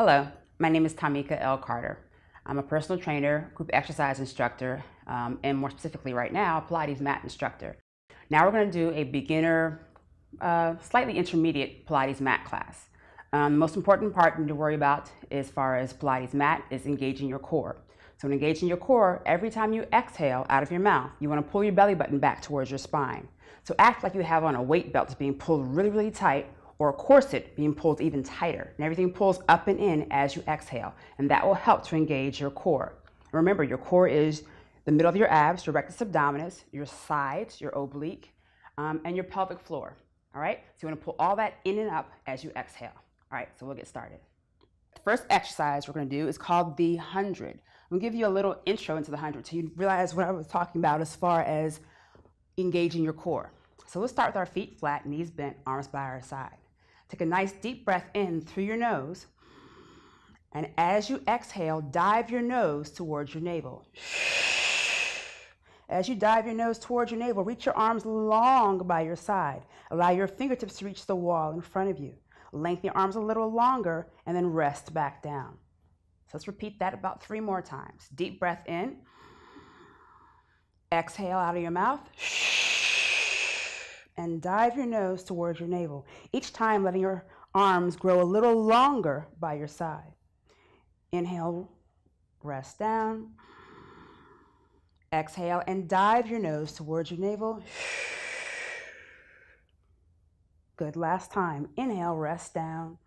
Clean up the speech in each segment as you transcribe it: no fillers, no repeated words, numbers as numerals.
Hello, my name is Tomica L. I'm a personal trainer, group exercise instructor, and more specifically right now, a Pilates mat instructor. Now we're going to do a beginner, slightly intermediate Pilates mat class. The most important part you need to worry about as far as Pilates mat is engaging your core. So when engaging your core, every time you exhale out of your mouth, you want to pull your belly button back towards your spine. So act like you have on a weight belt that's being pulled really, really tight, or a corset being pulled even tighter, and everything pulls up and in as you exhale, and that will help to engage your core. Remember, your core is the middle of your abs, your rectus abdominis, your sides, your oblique, and your pelvic floor. All right, so you want to pull all that in and up as you exhale. All right, so we'll get started. The first exercise we're going to do is called the 100. I'm going to give you a little intro into the 100 so you realize what I was talking about as far as engaging your core. So let's start with our feet flat, knees bent, arms by our side. Take a nice deep breath in through your nose, and as you exhale, dive your nose towards your navel. As you dive your nose towards your navel, reach your arms long by your side. Allow your fingertips to reach the wall in front of you. Lengthen your arms a little longer, and then rest back down. So let's repeat that about 3 more times. Deep breath in. Exhale out of your mouth. And dive your nose towards your navel, each time letting your arms grow a little longer by your side. Inhale, rest down. Exhale and dive your nose towards your navel. Good, last time. Inhale, rest down.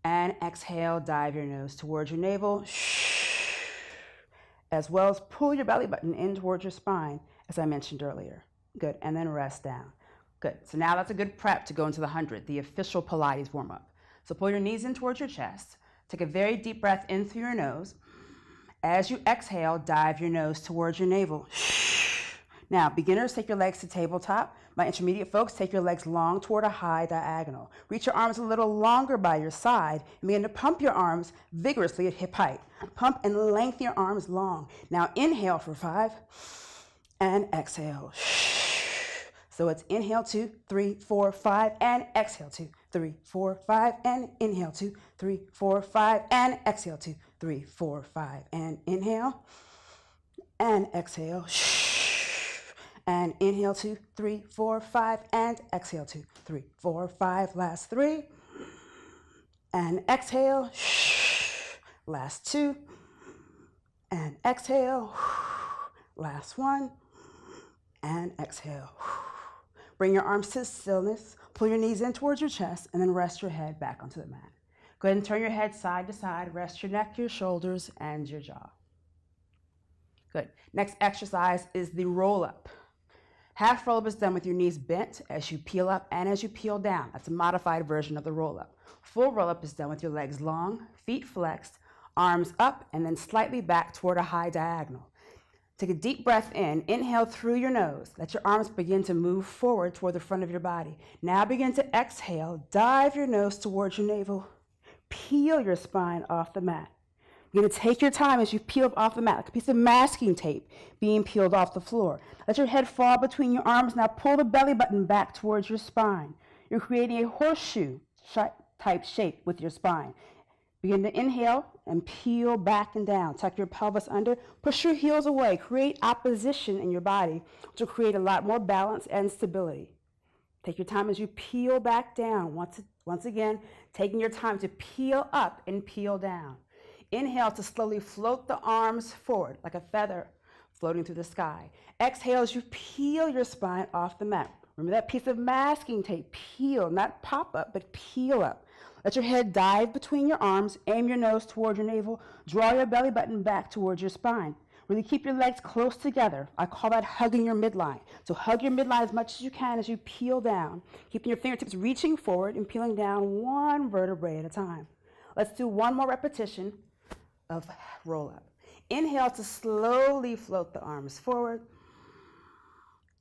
And exhale, dive your nose towards your navel. As well as pull your belly button in towards your spine, as I mentioned earlier. Good, and then rest down. Good, so now that's a good prep to go into the 100, the official Pilates warm-up. So pull your knees in towards your chest. Take a very deep breath in through your nose. As you exhale, dive your nose towards your navel. Now, beginners, take your legs to tabletop. My intermediate folks, take your legs long toward a high diagonal. Reach your arms a little longer by your side and begin to pump your arms vigorously at hip height. Pump and lengthen your arms long. Now inhale for 5 and exhale. So it's inhale 2, 3, 4, 5, and exhale 2, 3, 4, 5, and inhale 2, 3, 4, 5, and exhale 2, 3, 4, 5, and inhale, and exhale, and inhale 2, 3, 4, 5, and exhale 2, 3, 4, 5, last 3, and exhale, last 2, and exhale, last 1, and exhale. Bring your arms to stillness, pull your knees in towards your chest, and then rest your head back onto the mat. Go ahead and turn your head side to side, rest your neck, your shoulders, and your jaw. Good. Next exercise is the roll-up. Half roll-up is done with your knees bent as you peel up and as you peel down. That's a modified version of the roll-up. Full roll-up is done with your legs long, feet flexed, arms up, and then slightly back toward a high diagonal. Take a deep breath in, inhale through your nose. Let your arms begin to move forward toward the front of your body. Now begin to exhale, dive your nose towards your navel. Peel your spine off the mat. You're going to take your time as you peel off the mat, like a piece of masking tape being peeled off the floor. Let your head fall between your arms. Now pull the belly button back towards your spine. You're creating a horseshoe type shape with your spine. Begin to inhale and peel back and down. Tuck your pelvis under. Push your heels away. Create opposition in your body to create a lot more balance and stability. Take your time as you peel back down. Once again, taking your time to peel up and peel down. Inhale to slowly float the arms forward like a feather floating through the sky. Exhale as you peel your spine off the mat. Remember that piece of masking tape. Peel, not pop up, but peel up. Let your head dive between your arms, aim your nose toward your navel, draw your belly button back towards your spine. Really keep your legs close together. I call that hugging your midline. So hug your midline as much as you can as you peel down, keeping your fingertips reaching forward and peeling down 1 vertebrae at a time. Let's do 1 more repetition of roll-up. Inhale to slowly float the arms forward.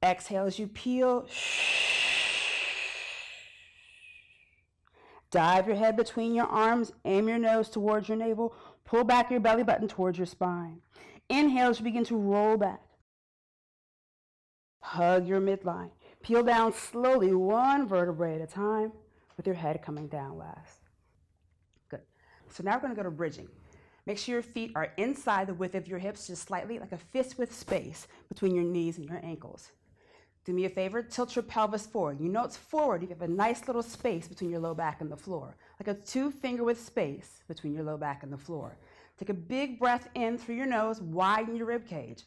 Exhale as you peel. Dive your head between your arms, aim your nose towards your navel, pull back your belly button towards your spine. Inhale as you begin to roll back. Hug your midline. Peel down slowly 1 vertebrae at a time with your head coming down last. So now we're going to go to bridging. Make sure your feet are inside the width of your hips, just slightly, like a fist width space between your knees and your ankles. Do me a favor, tilt your pelvis forward. You know it's forward. You have a nice little space between your low back and the floor, like a 2-finger width space between your low back and the floor. Take a big breath in through your nose, widen your rib cage.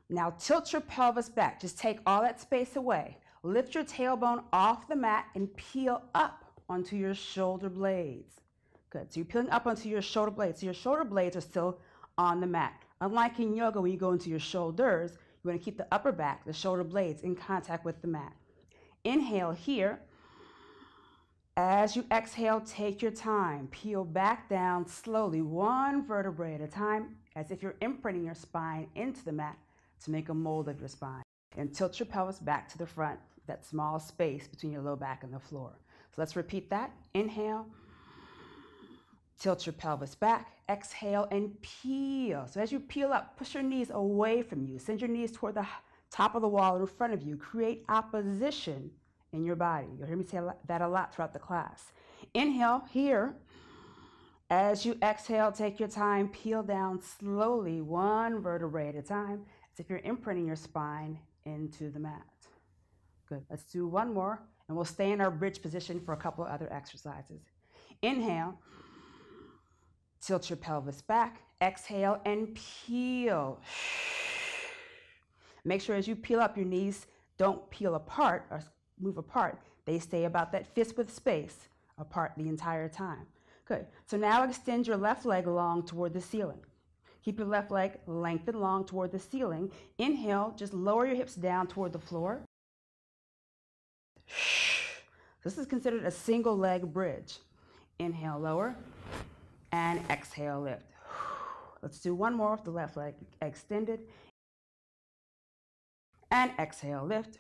Now tilt your pelvis back. Just take all that space away. Lift your tailbone off the mat and peel up onto your shoulder blades. Good. So you're peeling up onto your shoulder blades. So your shoulder blades are still on the mat. Unlike in yoga, when you go into your shoulders, you want to keep the upper back, the shoulder blades, in contact with the mat. Inhale here. As you exhale, take your time. Peel back down slowly, 1 vertebrae at a time, as if you're imprinting your spine into the mat to make a mold of your spine. And tilt your pelvis back to the front, that small space between your low back and the floor. So let's repeat that. Inhale. Tilt your pelvis back. Exhale and peel. So as you peel up, push your knees away from you. Send your knees toward the top of the wall in front of you. Create opposition in your body. You'll hear me say that a lot throughout the class. Inhale here. As you exhale, take your time. Peel down slowly, 1 vertebrae at a time, as if you're imprinting your spine into the mat. Good. Let's do one more, and we'll stay in our bridge position for a couple of other exercises. Inhale. Tilt your pelvis back. Exhale and peel. Make sure as you peel up, your knees don't peel apart or move apart. They stay about that fist width space apart the entire time. Good. So now extend your left leg long toward the ceiling. Keep your left leg lengthened long toward the ceiling. Inhale, just lower your hips down toward the floor. This is considered a single leg bridge. Inhale, lower, and exhale, lift. Let's do one more with the left leg extended. And exhale, lift.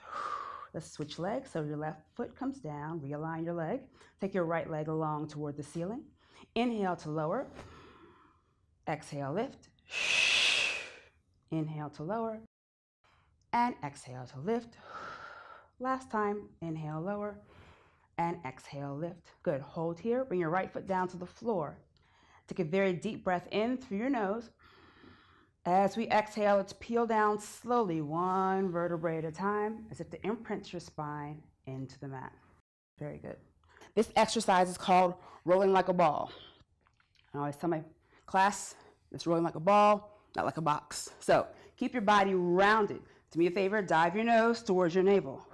Let's switch legs. So your left foot comes down, realign your leg. Take your right leg along toward the ceiling. Inhale to lower. Exhale, lift. Inhale to lower. And exhale to lift. Last time, inhale, lower. And exhale, lift. Good. Hold here. Bring your right foot down to the floor. Take a very deep breath in through your nose. As we exhale, let's peel down slowly, 1 vertebrae at a time, as if to imprint your spine into the mat. Very good. This exercise is called rolling like a ball. I always tell my class, it's rolling like a ball, not like a box. So keep your body rounded. Do me a favor, dive your nose towards your navel.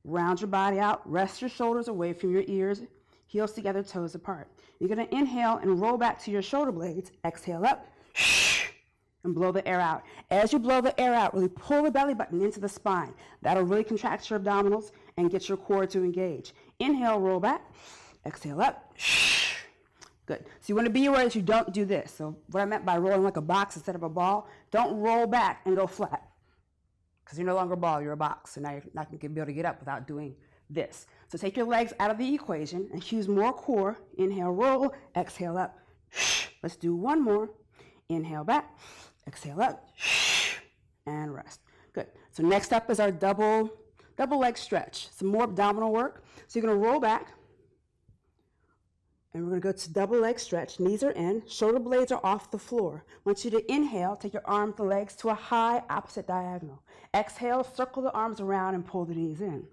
Round your body out, rest your shoulders away from your ears, heels together, toes apart. You're going to inhale and roll back to your shoulder blades. Exhale up. And blow the air out. As you blow the air out, really pull the belly button into the spine. That'll really contract your abdominals and get your core to engage. Inhale, roll back. Exhale up. Good. So you want to be aware that you don't do this. So what I meant by rolling like a box instead of a ball, don't roll back and go flat. Because you're no longer a ball, you're a box. So now you're not going to be able to get up without doing this. So take your legs out of the equation and use more core. Inhale, roll. Exhale up. Let's do one more. Inhale back. Exhale up, and rest. Good. So next up is our double leg stretch. Some more abdominal work. So you're going to roll back, and we're going to go to double leg stretch. Knees are in, shoulder blades are off the floor. I want you to inhale, take your arms and legs to a high opposite diagonal. Exhale, circle the arms around and pull the knees in.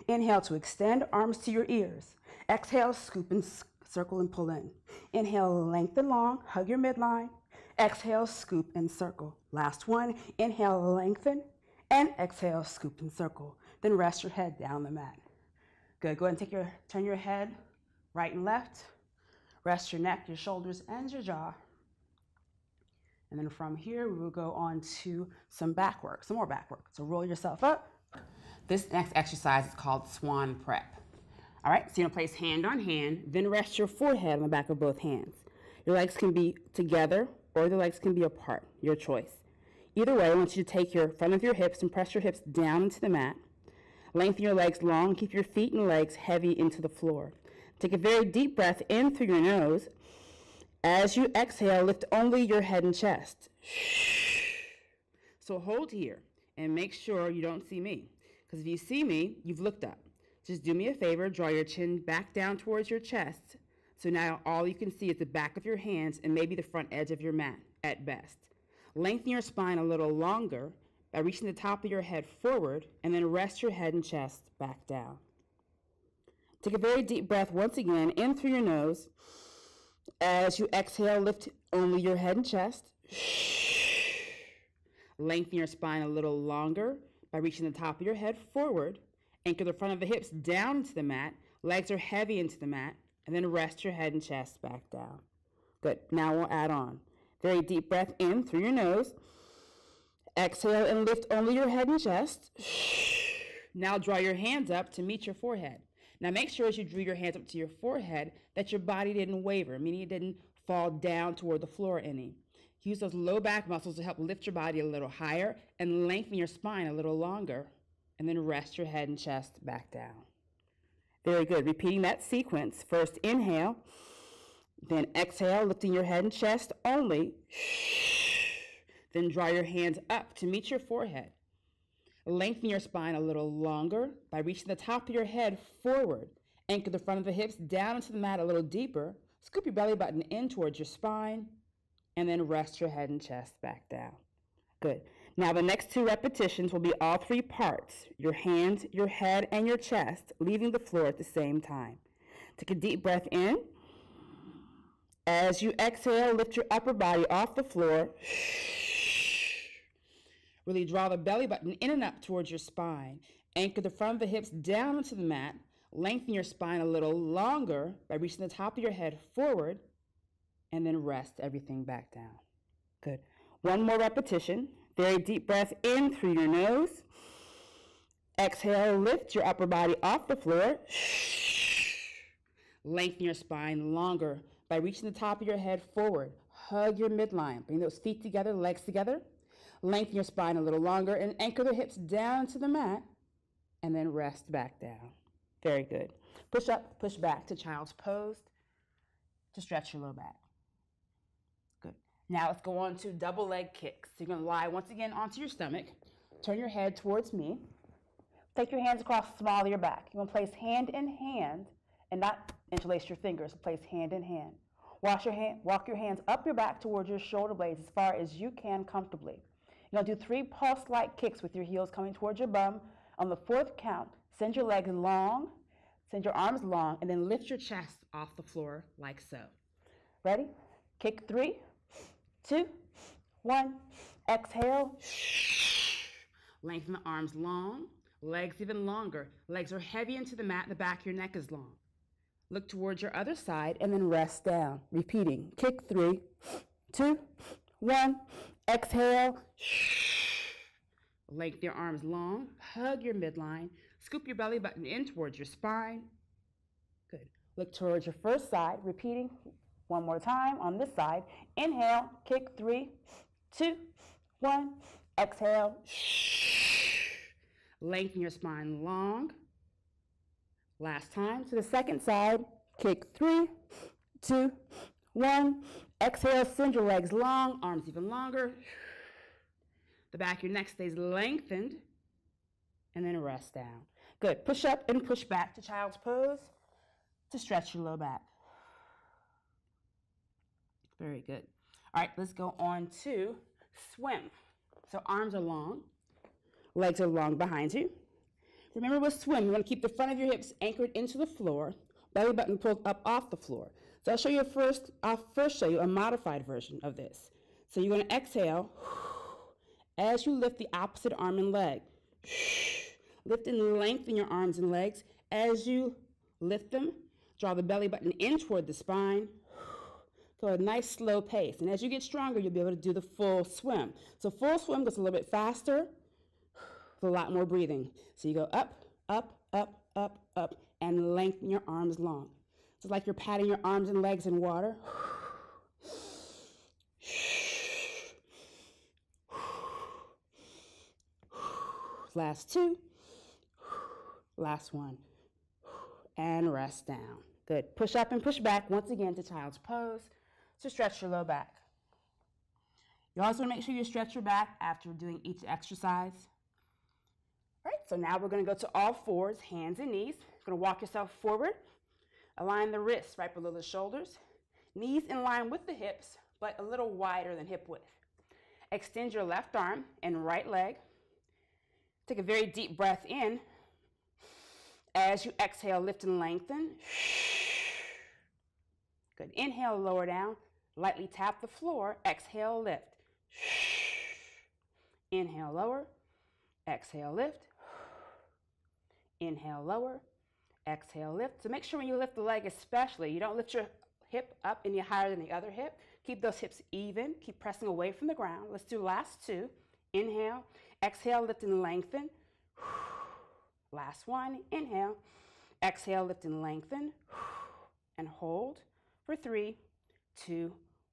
Inhale to extend, arms to your ears. Exhale, scoop and circle and pull in. Inhale, lengthen long, hug your midline. Exhale, scoop and circle. Last one. Inhale, lengthen, and exhale, scoop and circle. Then rest your head down the mat. Good. Go ahead and turn your head right and left. Rest your neck, your shoulders, and your jaw. And then from here, we will go on to some back work, some more back work. So roll yourself up. This next exercise is called Swan prep. All right, so you're gonna place hand on hand, then rest your forehead on the back of both hands. Your legs can be together, or the legs can be apart, your choice. Either way, I want you to take your front of your hips and press your hips down into the mat. Lengthen your legs long, keep your feet and legs heavy into the floor. Take a very deep breath in through your nose. As you exhale, lift only your head and chest. So hold here and make sure you don't see me, because if you see me, you've looked up. Just do me a favor, draw your chin back down towards your chest, So now all you can see is the back of your hands and maybe the front edge of your mat at best. Lengthen your spine a little longer by reaching the top of your head forward, and then rest your head and chest back down. Take a very deep breath once again in through your nose. As you exhale, lift only your head and chest. Lengthen your spine a little longer by reaching the top of your head forward. Anchor the front of the hips down into the mat. Legs are heavy into the mat. And then rest your head and chest back down. Good. Now we'll add on. Very deep breath in through your nose. Exhale and lift only your head and chest. Now draw your hands up to meet your forehead. Now make sure as you drew your hands up to your forehead that your body didn't waver, meaning it didn't fall down toward the floor any. Use those low back muscles to help lift your body a little higher and lengthen your spine a little longer. And then rest your head and chest back down. Very good. Repeating that sequence. First inhale, then exhale, lifting your head and chest only. Then draw your hands up to meet your forehead. Lengthen your spine a little longer by reaching the top of your head forward. Anchor the front of the hips down into the mat a little deeper. Scoop your belly button in towards your spine. And then rest your head and chest back down. Good. Now the next 2 repetitions will be all 3 parts, your hands, your head, and your chest, leaving the floor at the same time. Take a deep breath in. As you exhale, lift your upper body off the floor. Really draw the belly button in and up towards your spine. Anchor the front of the hips down into the mat. Lengthen your spine a little longer by reaching the top of your head forward, and then rest everything back down. Good. 1 more repetition. Very deep breath in through your nose. Exhale, lift your upper body off the floor. Lengthen your spine longer by reaching the top of your head forward. Hug your midline. Bring those feet together, legs together. Lengthen your spine a little longer and anchor the hips down to the mat. And then rest back down. Very good. Push up, push back to child's pose to stretch your low back. Now let's go on to double leg kicks. So you're going to lie once again onto your stomach. Turn your head towards me. Take your hands across the small of your back. You're going to place hand in hand and not interlace your fingers. Place hand in hand. Walk your hands up your back towards your shoulder blades as far as you can comfortably. You're going to do 3 pulse-like kicks with your heels coming towards your bum. On the 4th count, send your legs long, send your arms long, and then lift your chest off the floor like so. Ready? Kick 3. 2, 1, exhale. Lengthen the arms long, legs even longer. Legs are heavy into the mat, the back of your neck is long. Look towards your other side and then rest down. Repeating, kick 3, 2, 1, exhale. Lengthen your arms long, hug your midline, scoop your belly button in towards your spine. Good. Look towards your first side, repeating. 1 more time on this side. Inhale, kick 3, 2, 1, exhale. Lengthen your spine long. Last time to the second side. Kick 3, 2, 1, exhale. Send your legs long, arms even longer. The back of your neck stays lengthened. And then rest down. Good. Push up and push back to child's pose to stretch your low back. Very good. All right, let's go on to swim. So arms are long, legs are long behind you. Remember with swim, you want to keep the front of your hips anchored into the floor, belly button pulled up off the floor. So I'll first show you a modified version of this. So you're going to exhale as you lift the opposite arm and leg. Lift and lengthen your arms and legs. As you lift them, draw the belly button in toward the spine. Go at a nice slow pace. And as you get stronger, you'll be able to do the full swim. So full swim goes a little bit faster with a lot more breathing. So you go up, up, up, up, up, and lengthen your arms long. It's like you're patting your arms and legs in water. Last 2. Last 1. And rest down. Good. Push up and push back once again to child's pose to stretch your low back. You also want to make sure you stretch your back after doing each exercise. All right, so now we're going to go to all fours, hands and knees. You're going to walk yourself forward. Align the wrists right below the shoulders. Knees in line with the hips, but a little wider than hip width. Extend your left arm and right leg. Take a very deep breath in. As you exhale, lift and lengthen. Good. Inhale, lower down. Lightly tap the floor. Exhale, lift. Inhale, lower. Exhale, lift. Inhale, lower. Exhale, lift. So make sure when you lift the leg especially, you don't lift your hip up any higher than the other hip. Keep those hips even. Keep pressing away from the ground. Let's do last two. Inhale. Exhale, lift and lengthen. Last one. Inhale. Exhale, lift and lengthen. And hold for 3, 2,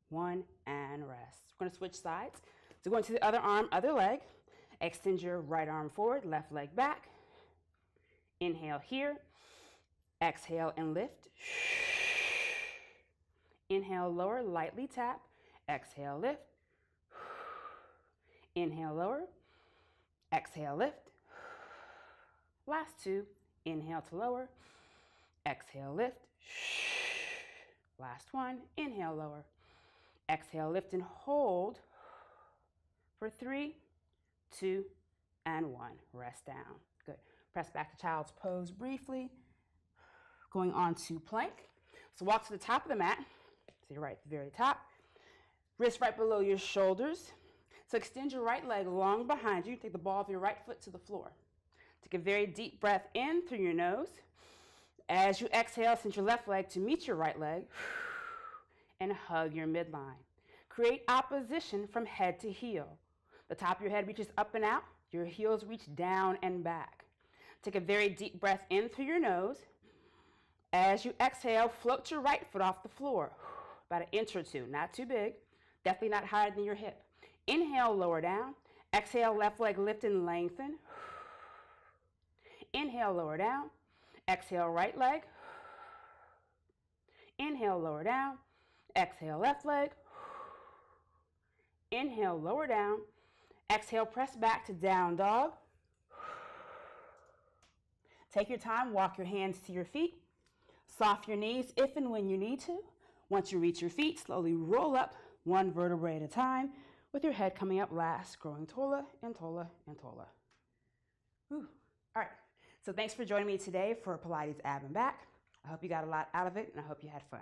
1, and rest. We're going to switch sides. So going to the other arm, other leg. Extend your right arm forward, left leg back. Inhale here. Exhale and lift. Inhale, lower, lightly tap. Exhale, lift. Inhale, lower. Exhale, lift. Last two. Inhale to lower. Exhale, lift. Last one. Inhale, lower. Exhale, lift and hold for 3, 2, and 1. Rest down. Good. Press back to child's pose briefly. Going on to plank. So walk to the top of the mat. So you're right at the very top. Wrist right below your shoulders. So extend your right leg long behind you. Take the ball of your right foot to the floor. Take a very deep breath in through your nose. As you exhale, send your left leg to meet your right leg and hug your midline. Create opposition from head to heel. The top of your head reaches up and out. Your heels reach down and back. Take a very deep breath in through your nose. As you exhale, float your right foot off the floor. About an inch or two, not too big. Definitely not higher than your hip. Inhale, lower down. Exhale, left leg lift and lengthen. Inhale, lower down. Exhale, right leg. Inhale, lower down. Exhale, left leg. Inhale, lower down. Exhale, press back to down dog. Take your time, walk your hands to your feet. Soft your knees if and when you need to. Once you reach your feet, slowly roll up one vertebrae at a time with your head coming up last, growing taller and taller and taller. Whew. All right, so thanks for joining me today for Pilates Ab and Back. I hope you got a lot out of it and I hope you had fun.